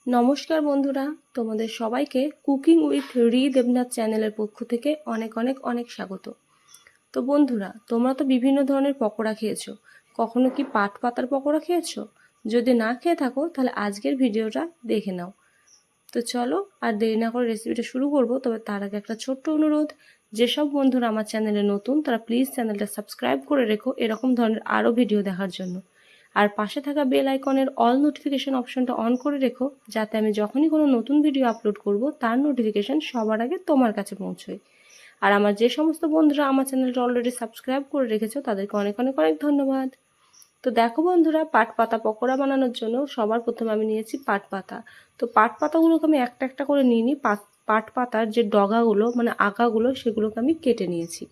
নমস্কার বন্ধুরা, তোমাদের সবাইকে কুকিং উইথ রি দেবনাথ চ্যানেলের পক্ষ থেকে অনেক অনেক অনেক স্বাগত। তো বন্ধুরা, তোমরা তো বিভিন্ন ধরনের পকোড়া খেয়েছো। কখনো কি পাট পাতার পকোড়া খেয়েছো? যদি না খেয়ে থাকো তাহলে আজকের ভিডিওটা দেখে নাও। তো চলো আর দেরি না করে রেসিপিটা শুরু করব। তবে তার আগে একটা ছোট্ট অনুরোধ, যেসব বন্ধুরা আমার চ্যানেলে নতুন তারা প্লিজ চ্যানেলটা সাবস্ক্রাইব করে রেখো এরকম ধরনের আরও ভিডিও দেখার জন্য। আর পাশে থাকা বেল আইকনের অল নোটিফিকেশন অপশনটা অন করে রেখো, যাতে আমি যখনই কোনো নতুন ভিডিও আপলোড করব তার নোটিফিকেশন সবার আগে তোমার কাছে পৌঁছয়। আর আমার যে সমস্ত বন্ধুরা আমার চ্যানেলটা অলরেডি সাবস্ক্রাইব করে রেখেছো তাদেরকে অনেক অনেক অনেক ধন্যবাদ। তো দেখো বন্ধুরা, পাট পাতা পকোড়া বানানোর জন্য সবার প্রথমে আমি নিয়েছি পাট পাতা। তো পাট পাতাগুলোকে আমি একটা একটা করে নিয়ে নিই। পাট পাতার যে ডগাগুলো মানে আগাগুলো সেগুলোকে আমি কেটে নিয়েছি।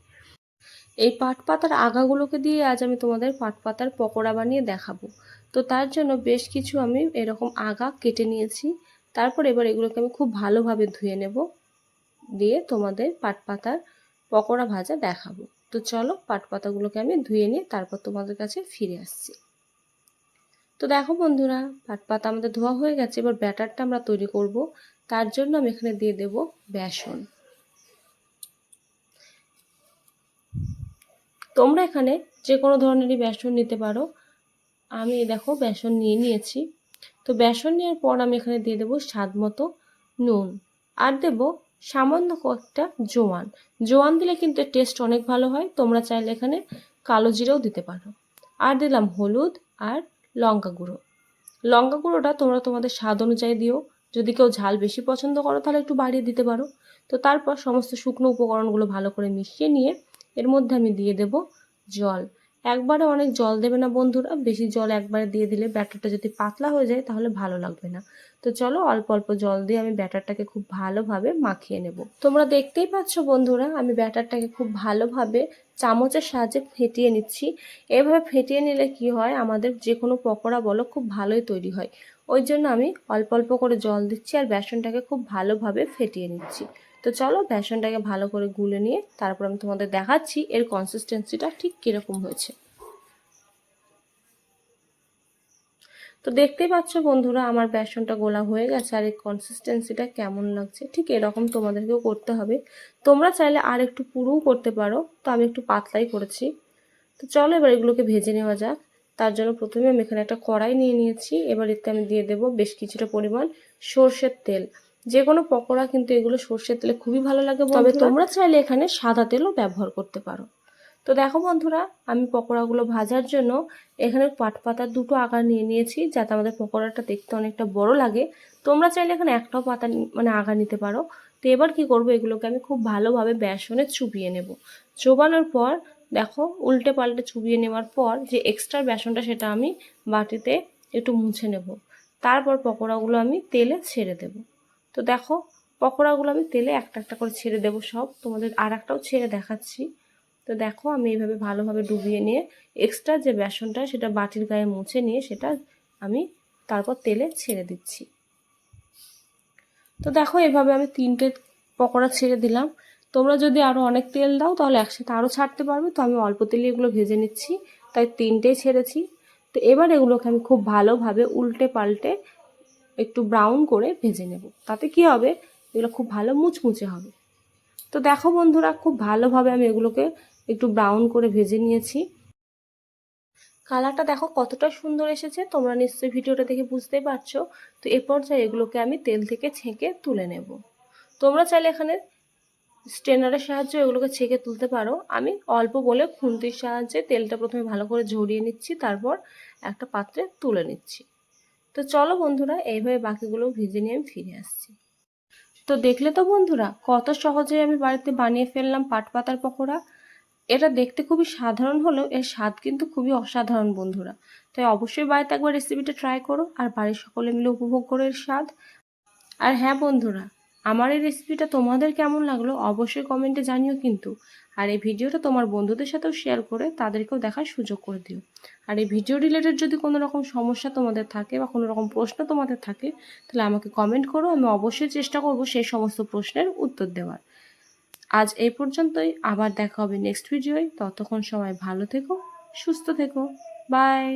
এই পাট পাতার আগাগুলোকে দিয়ে আজ আমি তোমাদের পাট পাতার পকোড়া বানিয়ে দেখাবো। তো তার জন্য বেশ কিছু আমি এরকম আগা কেটে নিয়েছি। তারপর এবার এগুলোকে আমি খুব ভালোভাবে ধুয়ে নেব, দিয়ে তোমাদের পাট পাতার পকোড়া ভাজা দেখাবো। তো চলো পাট পাতাগুলোকে আমি ধুয়ে নিয়ে তারপর তোমাদের কাছে ফিরে আসছি। তো দেখো বন্ধুরা, পাট পাতা আমাদের ধোয়া হয়ে গেছে। এবার ব্যাটারটা আমরা তৈরি করব। তার জন্য আমি এখানে দিয়ে দেব বেসন। তোমরা এখানে যে কোনো ধরনেরই বেসন নিতে পারো। আমি দেখো বেসন নিয়ে নিয়েছি। তো বেসন নেওয়ার পর আমি এখানে দিয়ে দেবো স্বাদ মতো নুন, আর দেব সামান্য কয়েকটা জোয়ান। জোয়ান দিলে কিন্তু টেস্ট অনেক ভালো হয়। তোমরা চাইলে এখানে কালো জিরেও দিতে পারো। আর দিলাম হলুদ আর লঙ্কা গুঁড়ো। লঙ্কা গুঁড়োটা তোমরা তোমাদের স্বাদ অনুযায়ী দিও। যদি কেউ ঝাল বেশি পছন্দ করো তাহলে একটু বাড়িয়ে দিতে পারো। তো তারপর সমস্ত শুকনো উপকরণগুলো ভালো করে মিশিয়ে নিয়ে এর মধ্যে আমি দিয়ে দেব জল। একবারে অনেক জল দেবে না বন্ধুরা, বেশি জল একবারে দিয়ে দিলে ব্যাটারটা যদি পাতলা হয়ে যায় তাহলে ভালো লাগবে না। তো চলো অল্প অল্প জল দিয়ে আমি ব্যাটারটাকে খুব ভালোভাবে মাখিয়ে নেব। তোমরা দেখতেই পাচ্ছ বন্ধুরা, আমি ব্যাটারটাকে খুব ভালোভাবে চামচের সাহায্যে ফেটিয়ে নিচ্ছি। এভাবে ফেটিয়ে নিলে কি হয়, আমাদের যে কোনো পকোড়া বলো খুব ভালোই তৈরি হয়। ওই জন্য আমি অল্প অল্প করে জল দিচ্ছি আর বেসনটাকে খুব ভালোভাবে ফেটিয়ে নিচ্ছি। তো চলো বেসনটাকে ভালো করে গুলে নিয়ে তারপর আমি তোমাদের দেখাচ্ছি এর কনসিস্টেন্সিটা ঠিক কীরকম হয়েছে। তো দেখতেই পাচ্ছ বন্ধুরা, আমার বেসনটা গোলা হয়ে গেছে আর এই কনসিস্টেন্সিটা কেমন লাগছে ঠিক এরকম তোমাদেরকেও করতে হবে। তোমরা চাইলে আর একটু পুরোও করতে পারো, তো আমি একটু পাতলাই করেছি। তো চলো এবার এগুলোকে ভেজে নেওয়া যাক। তার জন্য প্রথমে আমি এখানে একটা কড়াই নিয়ে নিয়েছি। এবার এতে আমি দিয়ে দেবো বেশ কিছুটা পরিমাণ সর্ষের তেল। যে কোনো পকোড়া কিন্তু এগুলো সর্ষের তেলে খুবই ভালো লাগে, তবে তোমরা চাইলে এখানে সাদা তেলও ব্যবহার করতে পারো। তো দেখো বন্ধুরা, আমি পকোড়াগুলো ভাজার জন্য এখানে পাট পাতার দুটো আকার নিয়ে নিয়েছি, যাতে আমাদের পকোড়াটা দেখতে অনেকটা বড় লাগে। তোমরা চাইলে এখানে একটাও পাতা মানে আগা নিতে পারো। তো এবার কি করব, এগুলোকে আমি খুব ভালোভাবে বেসনে চুবিয়ে নেব। চোবানোর পর দেখো উল্টে পাল্টে চুবিয়ে নেওয়ার পর যে এক্সট্রা বেসনটা সেটা আমি বাটিতে একটু মুছে নেব। তারপর পকোড়াগুলো আমি তেলে ছেড়ে দেব। তো দেখো পকোড়াগুলো আমি তেলে একটা একটা করে ছেড়ে দেব সব। তোমাদের আর একটাও ছেড়ে দেখাচ্ছি। তো দেখো আমি এইভাবে ভালোভাবে ডুবিয়ে নিয়ে এক্সট্রা যে বেসনটা সেটা বাটির গায়ে মুছে নিয়ে সেটা আমি তারপর তেলে ছেড়ে দিচ্ছি। তো দেখো এভাবে আমি 3টে পকোড়া ছেড়ে দিলাম। তোমরা যদি আরও অনেক তেল দাও তাহলে একসাথে আরও ছাড়তে পারবে। তো আমি অল্প তেলে এগুলো ভেজে নিচ্ছি, তাই 3টেই ছেড়েছি। তো এবার এগুলোকে আমি খুব ভালোভাবে উল্টে পাল্টে একটু ব্রাউন করে ভেজে নেব। তাতে কি হবে, এগুলো খুব ভালো মুচমুচে হবে। তো দেখো বন্ধুরা, খুব ভালোভাবে আমি এগুলোকে একটু ব্রাউন করে ভেজে নিয়েছি। কালারটা দেখো কতটা সুন্দর এসেছে, তোমরা নিশ্চয়ই ভিডিওটা দেখে বুঝতেই পারছো। তো এ পর্যায়ে এগুলোকে আমি তেল থেকে ছেঁকে তুলে নেব। তোমরা চাইলে এখানে স্ট্রেনারের সাহায্যে এগুলোকে ছেঁকে তুলতে পারো। আমি অল্প বলে খুন্তির সাহায্যে তেলটা প্রথমে ভালো করে ঝরিয়ে নিচ্ছি, তারপর একটা পাত্রে তুলে নিচ্ছি। তো চলো বন্ধুরা, এইভাবে বাকিগুলো ভেজে নিয়ে আমি ফিরে আসছি। তো দেখলে তো বন্ধুরা, কত সহজেই আমি বাড়িতে বানিয়ে ফেললাম পাট পাতার পকোড়া। এটা দেখতে খুবই সাধারণ হলেও এর স্বাদ কিন্তু খুবই অসাধারণ বন্ধুরা। তাই অবশ্যই বাড়িতে একবার রেসিপিটা ট্রাই করো আর বাড়ির সকলে মিলে উপভোগ করো এর স্বাদ। আর হ্যাঁ বন্ধুরা, আমার এই রেসিপিটা তোমাদের কেমন লাগলো অবশ্যই কমেন্টে জানিও কিন্তু। আর এই ভিডিওটা তোমার বন্ধুদের সাথেও শেয়ার করে তাদেরকেও দেখার সুযোগ করে দিও। আর এই ভিডিও রিলেটেড যদি কোনো রকম সমস্যা তোমাদের থাকে বা কোনো রকম প্রশ্ন তোমাদের থাকে তাহলে আমাকে কমেন্ট করো, আমি অবশ্যই চেষ্টা করব সেই সমস্ত প্রশ্নের উত্তর দেওয়ার। আজ এই পর্যন্তই, আবার দেখা হবে নেক্সট ভিডিওয়। ততক্ষণ সবাই ভালো থেকো, সুস্থ থেকো, বাই।